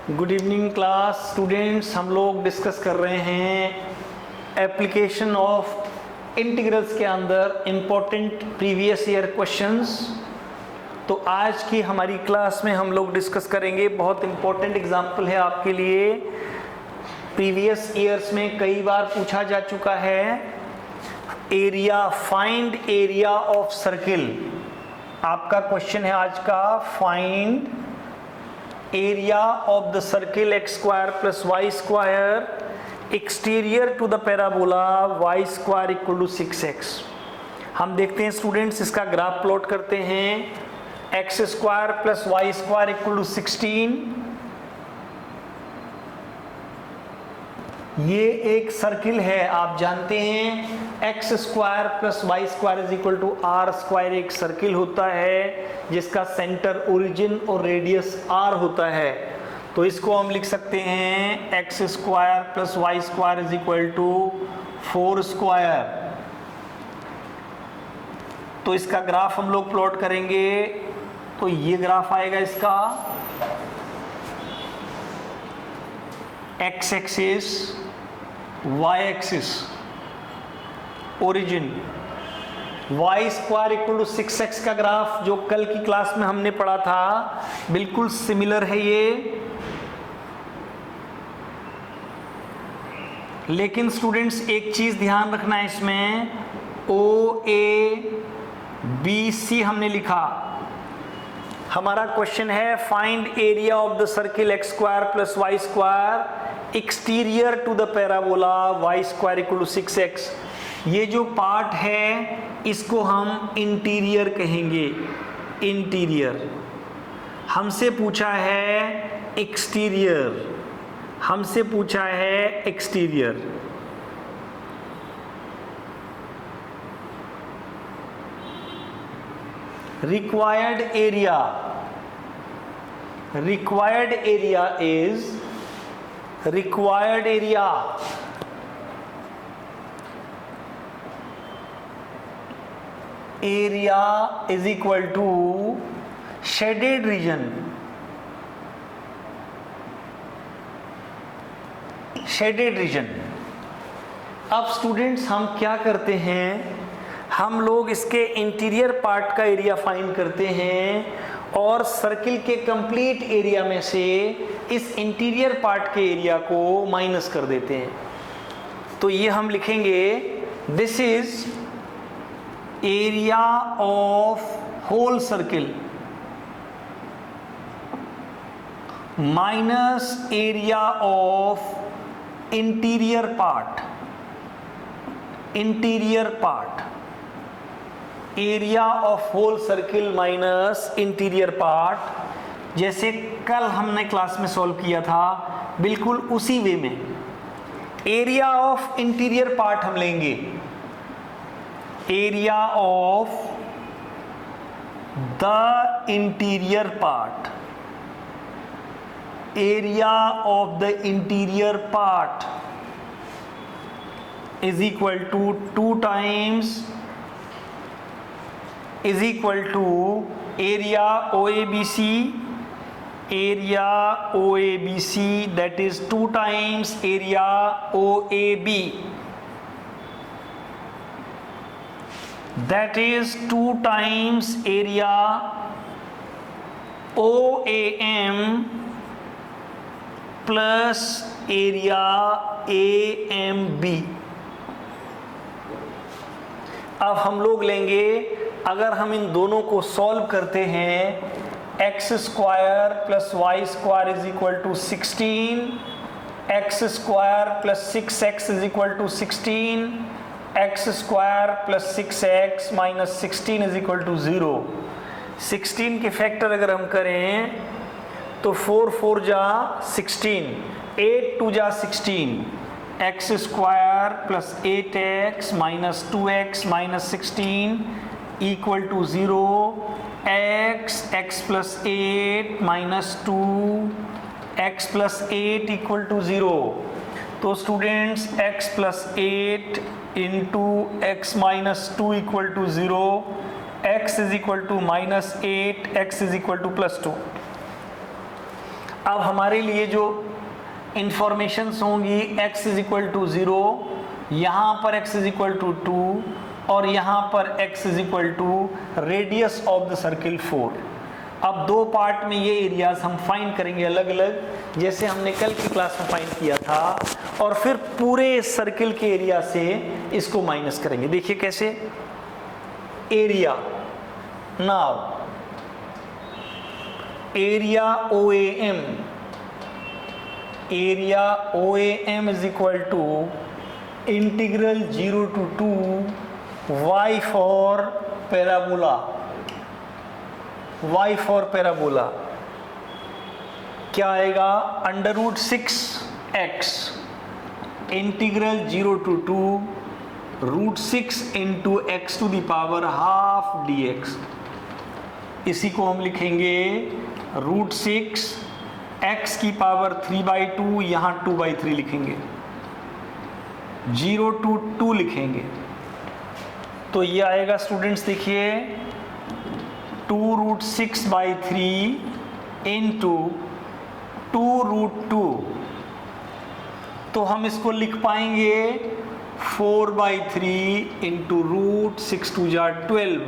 Good evening class students. हम लोग discuss कर रहे हैं एप्लीकेशन ऑफ इंटीग्रल्स के अंदर इम्पोर्टेंट प्रीवियस ईयर क्वेश्चंस। तो आज की हमारी क्लास में हम लोग डिस्कस करेंगे, बहुत इम्पोर्टेंट एग्जाम्पल है आपके लिए। प्रीवियस ईयर्स में कई बार पूछा जा चुका है। Area, find area of circle आपका क्वेश्चन है आज का। Find area of the circle x square plus y square exterior to the parabola y square equal to 6x। हम देखते हैं स्टूडेंट्स, इसका ग्राफ प्लॉट करते हैं। x square plus Y square equal to 16। ये एक सर्किल है, आप जानते हैं X square plus Y square is equal to R square. एक सर्किल होता है जिसका सेंटर ओरिजिन और रेडियस आर होता है। तो इसको हम लिख सकते हैं X square plus Y square is equal to 4 square. तो इसका ग्राफ हम लोग प्लॉट करेंगे। तो ये ग्राफ आएगा इसका, X axis, Y axis origin, Y square equal to 6x का ग्राफ जो कल की क्लास में हमने पढ़ा था, बिल्कुल सिमिलर है ये। लेकिन स्टूडेंट्स एक चीज ध्यान रखना है इसमें, ओ ए बी सी हमने लिखा। हमारा क्वेश्चन है find area of the circle X square plus Y square exterior to the parabola Y square equal to 6x। ये जो पार्ट है इसको हम इंटीरियर कहेंगे। इंटीरियर हमसे पूछा है एक्सटीरियर, हमसे पूछा है exterior. Required area, required area is, required area is equal to shaded region, shaded region। अब स्टूडेंट्स हम क्या करते हैं, हम लोग इसके इंटीरियर पार्ट का एरिया फाइंड करते हैं और सर्किल के कंप्लीट एरिया में से इस इंटीरियर पार्ट के एरिया को माइनस कर देते हैं। तो ये हम लिखेंगे this is area of whole circle minus area of interior part. Interior part, area of whole circle minus interior part. जैसे कल हमने क्लास में सॉल्व किया था, बिल्कुल उसी वे में एरिया ऑफ इंटीरियर पार्ट हम लेंगे। Area of the interior part, area of the interior part is equal to 2 times is equal to area OABC, area OABC, that is 2 times area OAB, that is 2 times area OAM plus area AMB। अब हम लोग लेंगे, अगर हम इन दोनों को solve करते हैं, X square plus Y square is equal to 16, X square plus 6x is equal to 16, X square plus 6x minus 16 is equal to 0। 16 के फैक्टर अगर हम करें तो 4 4 जा 16, 8 2 जा 16, X square plus 8x minus 2x minus 16 equal to 0, x plus 8 minus 2 x plus 8 equal to 0। तो students x plus 8 into X minus 2 equal to 0, x is equal to minus 8, x is equal to plus 2। अब हमारे लिए जो informations होंगी x is equal to 0, यहाँ पर x is equal to 2 और यहाँ पर x is equal to radius of the circle 4। अब दो पार्ट में ये एरियाज हम फाइंड करेंगे अलग अलग, जैसे हमने कल की क्लास में फाइंड किया था, और फिर पूरे सर्किल के एरिया से इसको माइनस करेंगे। देखिए कैसे, area, now area OAM, area OAM is equal to integral 0 to 2 y for parabola, y for parabola क्या आएगा, under root 6x integral 0 to 2 root 6 into X to the power half dx। इसी को हम लिखेंगे root 6 x की power 3/2, यहाँ 2/3 लिखेंगे, 0 to 2 लिखेंगे। तो ये आएगा स्टूडेंट्स, देखिए 2 रूट 6/3 इंटू 2 रूट 2, तो हम इसको लिख पाएंगे 4/3 इंटू रूट 6 2 जा 12।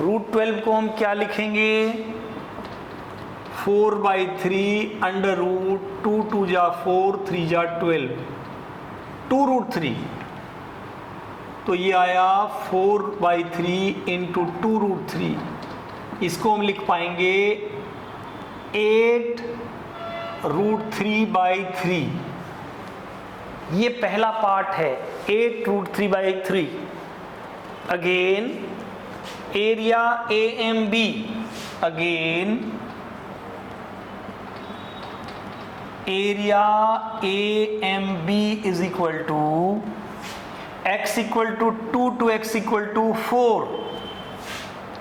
रूट 12 को हम क्या लिखेंगे, 4/3 अंडर रूट 2 2 जा 4 3 जा 12, 2 रूट 3, तो ये आया 4/3 इंटू 2 रूट 3। इसको हम लिख पाएंगे 8 रूट 3/3। ये पहला पार्ट है, 8 root 3/3। Again area AMB, again area AMB is equal to x equal to 2 to x equal to 4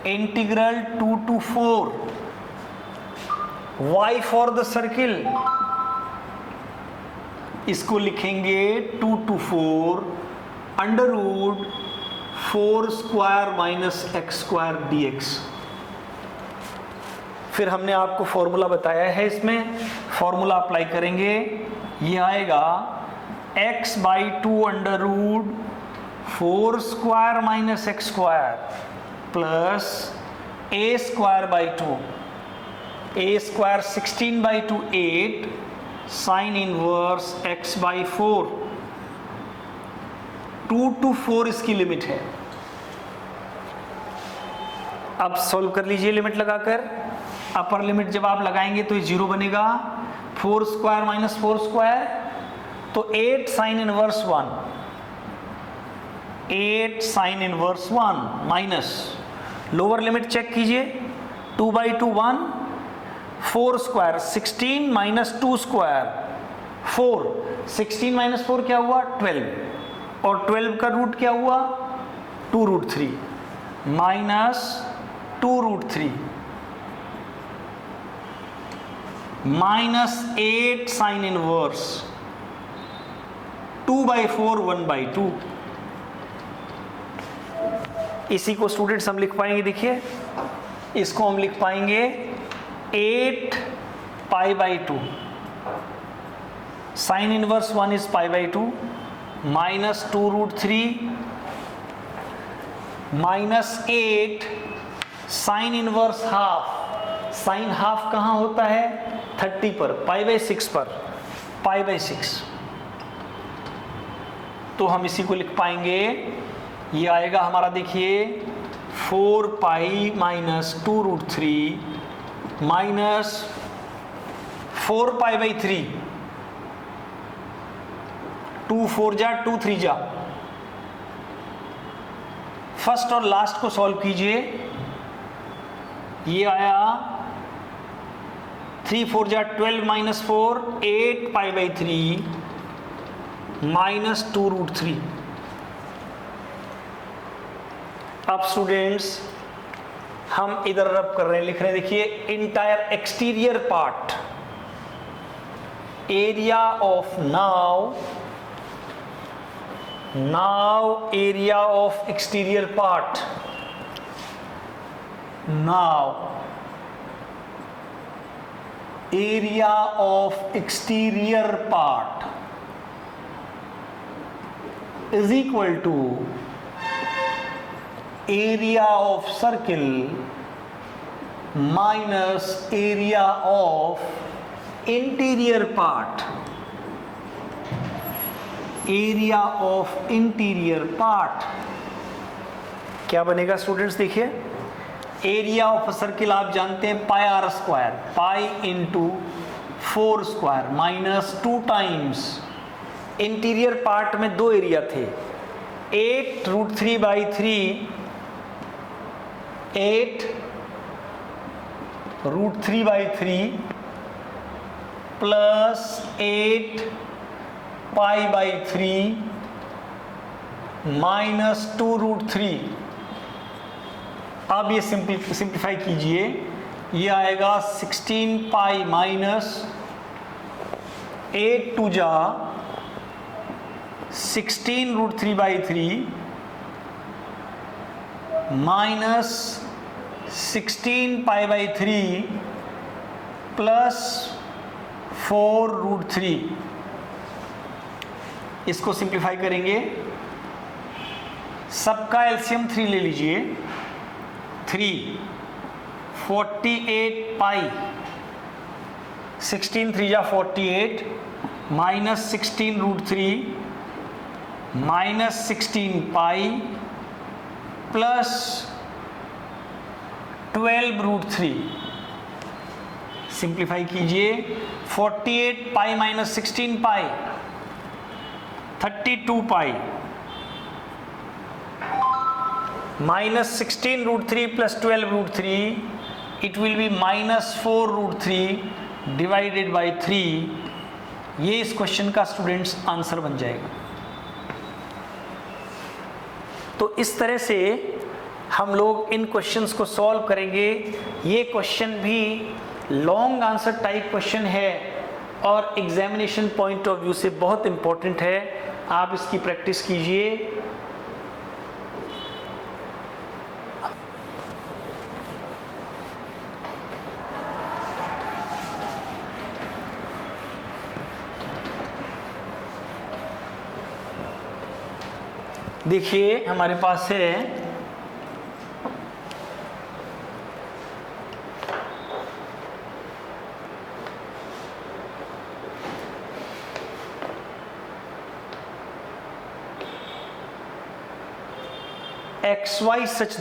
integral 2 to 4 y for the circle, इसको लिखेंगे 2 to 4 under root 4 square minus x square dx। फिर हमने आपको formula बताया है, इसमें formula apply करेंगे, ये आएगा x/2 under root 4 square minus x square plus a square by 2, a square 16/2 8 sine inverse x/4। 2 to 4 इसकी लिमिट है। अब सॉल्व कर लीजिए लिमिट लगाकर। अपर लिमिट जब आप लगाएंगे तो ये 0 बनेगा, 4 स्क्वायर माइनस 4 स्क्वायर तो 8 sine inverse 1, 8 sine inverse 1 minus lower limit check कीजिए, 2/2 1, 4 स्क्वायर 16 माइनस 2 स्क्वायर 4, 16 माइनस 4 क्या हुआ 12, और 12 का रूट क्या हुआ 2 root 3 minus 2 root 3 minus 8 sine inverse 2/4 1/2। इसी को स्टूडेंट्स हम लिख पाएंगे, देखिए इसको हम लिख पाएंगे 8 π/2, sine inverse 1 is π/2 minus 2 root 3 minus 8 sine inverse half, sine half कहाँ होता है 30 पर, π/6 पर, π/6। तो हम इसी को लिख पाएंगे, ये आएगा हमारा देखिए 4 माइनस 2 रूट 3 माइनस 4 π/3, 2 4 जा 2 3 जा। फर्स्ट और लास्ट को सॉल्व कीजिए, ये आया 3 4 जा 12 माइनस 4 8 π/3 माइनस 2 रूट 3। अब स्टूडेंट्स हम इधर रब कर रहे हैं, लिख रहे हैं, देखिए entire exterior part area of now area of exterior part, now area of exterior part is equal to area of circle minus area of interior part. area of interior part क्या बनेगा स्टूडेंट्स? देखिए, area of circle आप जानते हैं pi r square, pi into 4 square minus 2 times interior part में 2 area थे, 8√3/3, 8√3/3 plus 8π/3 minus 2√3। अब ये सिंप्लीफाई कीजिए, ये आएगा 16π माइनस 8 2 जा 16√3/3 माइनस 16π/3 प्लस 4√3। इसको सिंप्लीफाई करेंगे, सबका एलसीएम 3 ले लीजिए, 3 48π 16 3 जा 48 माइनस 16√3 माइनस 16π प्लस 12√3। सिंप्लीफाई कीजिए, 48π minus 16π 32π minus 16√3 plus 12√3, it will be minus 4√3 divided by 3। ये इस क्वेश्चन का स्टूडेंट्स आंसर बन जाएगा। तो इस तरह से हम लोग इन क्वेश्चंस को सॉल्व करेंगे। ये क्वेश्चन भी लॉन्ग आंसर टाइप क्वेश्चन है और एग्जामिनेशन पॉइंट ऑफ व्यू से बहुत इंपॉर्टेंट है। आप इसकी प्रैक्टिस कीजिए। देखिए, हमारे पास है xy such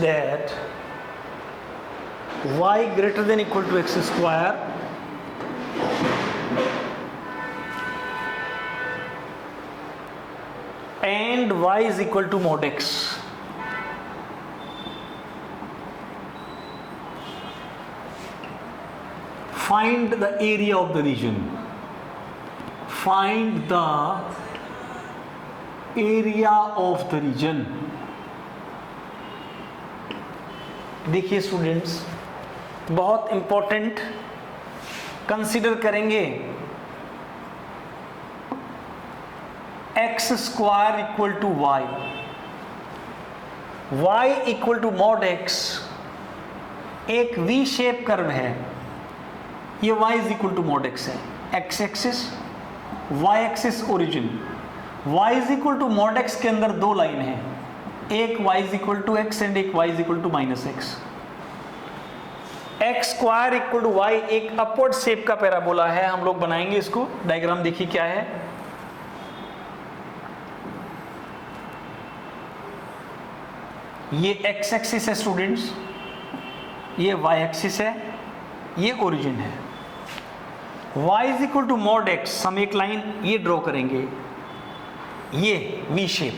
that y greater than equal to x square and y is equal to mod x। Find the area of the region। Find the area of the region। देखिए students, बहुत important consider करेंगे। x square equal to y, y equal to mod x एक V shape curve है। ये y is equal to mod x है, x axis, y axis origin. y is equal to mod x के अंदर 2 line है, एक y is equal to x and एक y is equal to minus x। x square equal to y एक upward shape का parabola है। हम लोग बनाएंगे इसको, डायग्राम देखिए क्या है। ये x एक्सिस है स्टूडेंट्स, ये y एक्सिस है, ये ओरिजिन है। y is equal to mod x, हम एक लाइन ये ड्रॉ करेंगे, ये v शेप।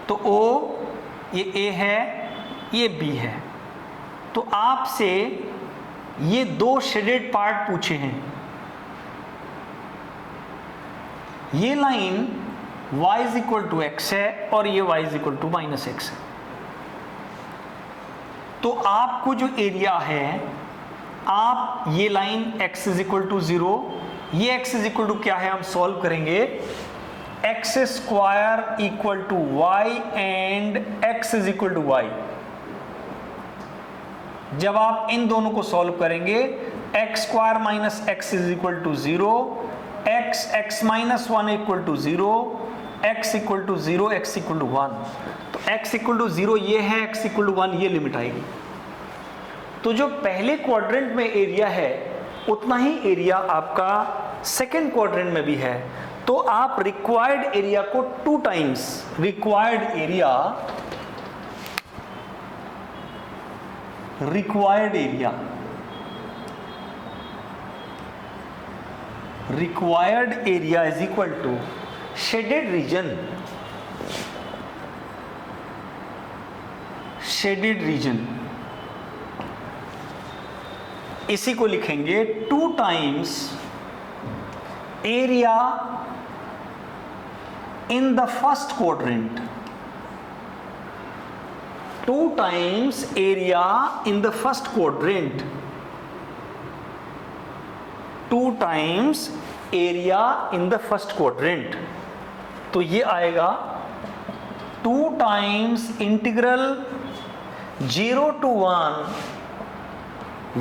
तो O ये A है, ये B है। तो आपसे ये 2 शेडेड पार्ट पूछे हैं। ये line y is equal to x है और ये y is equal to minus x है। तो आपको जो एरिया है, आप ये line x is equal to 0, ये x इज इक्वल टू क्या है हम सॉल्व करेंगे। X square equal to y and x is equal to y. जब आप इन दोनों को सॉल्व करेंगे, x square minus x is equal to 0, x minus 1 equal to 0, x equal to 0, x equal to 1। तो एक्स इक्वल टू 0 ये है, x equal to 1 ये लिमिट आएगी। तो जो पहले क्वाड्रेंट में एरिया है उतना ही एरिया आपका सेकेंड क्वाड्रेंट में भी है। तो आप रिक्वायर्ड एरिया को 2 times required area is equal to shaded region, इसी को लिखेंगे 2 times area in the first quadrant, 2 times area in the first quadrant, 2 times area in the first quadrant. तो ये आएगा 2 times integral 0 to 1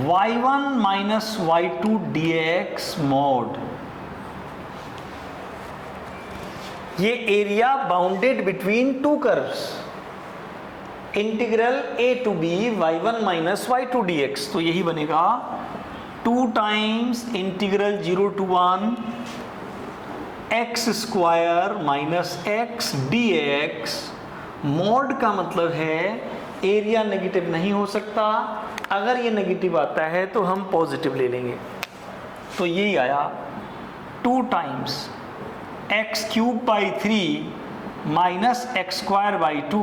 y1 minus y2 dx mod। ये area bounded between 2 curves, integral a to b y1 minus y2 dx। तो यही बनेगा 2 times integral 0 to 1 x square minus x dx। Mod का मतलब है एरिया नेगेटिव नहीं हो सकता, अगर ये नेगेटिव आता है तो हम पॉजिटिव ले लेंगे। तो यही आया 2 times x cube by 3 minus x square by 2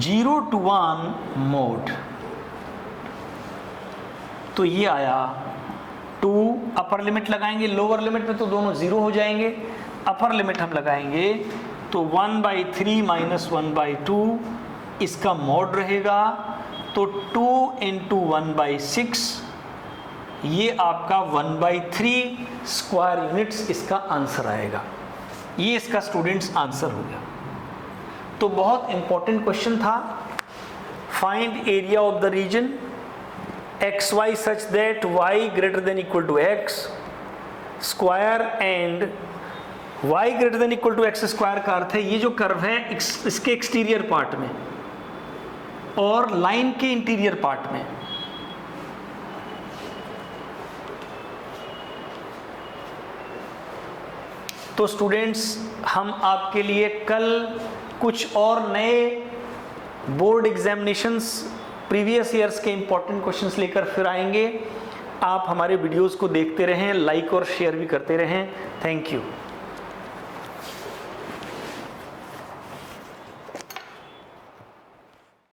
0 to 1 mode. तो ये आया 2, अपर लिमिट लगाएंगे, लोअर लिमिट में तो दोनों 0 हो जाएंगे, अपर लिमिट हम लगाएंगे तो 1/3 माइनस 1/2 इसका मॉड रहेगा। तो 2 into 1/6 ये आपका 1/3 स्क्वायर यूनिट्स इसका आंसर आएगा। ये इसका स्टूडेंट्स आंसर हो गया। तो बहुत इंपॉर्टेंट क्वेश्चन था। Find area of the region x y such that y greater than equal to x square and y greater than equal to x square का अर्थ है ये जो कर्व है इसके एक्सटीरियर पार्ट में और लाइन के इंटीरियर पार्ट में। तो स्टूडेंट्स हम आपके लिए कल कुछ और नए बोर्ड एग्जामिनेशंस प्रीवियस ईयर्स के इंपॉर्टेंट क्वेश्चंस लेकर फिर आएंगे। आप हमारे वीडियोस को देखते रहें, लाइक और शेयर भी करते रहें। Thank you.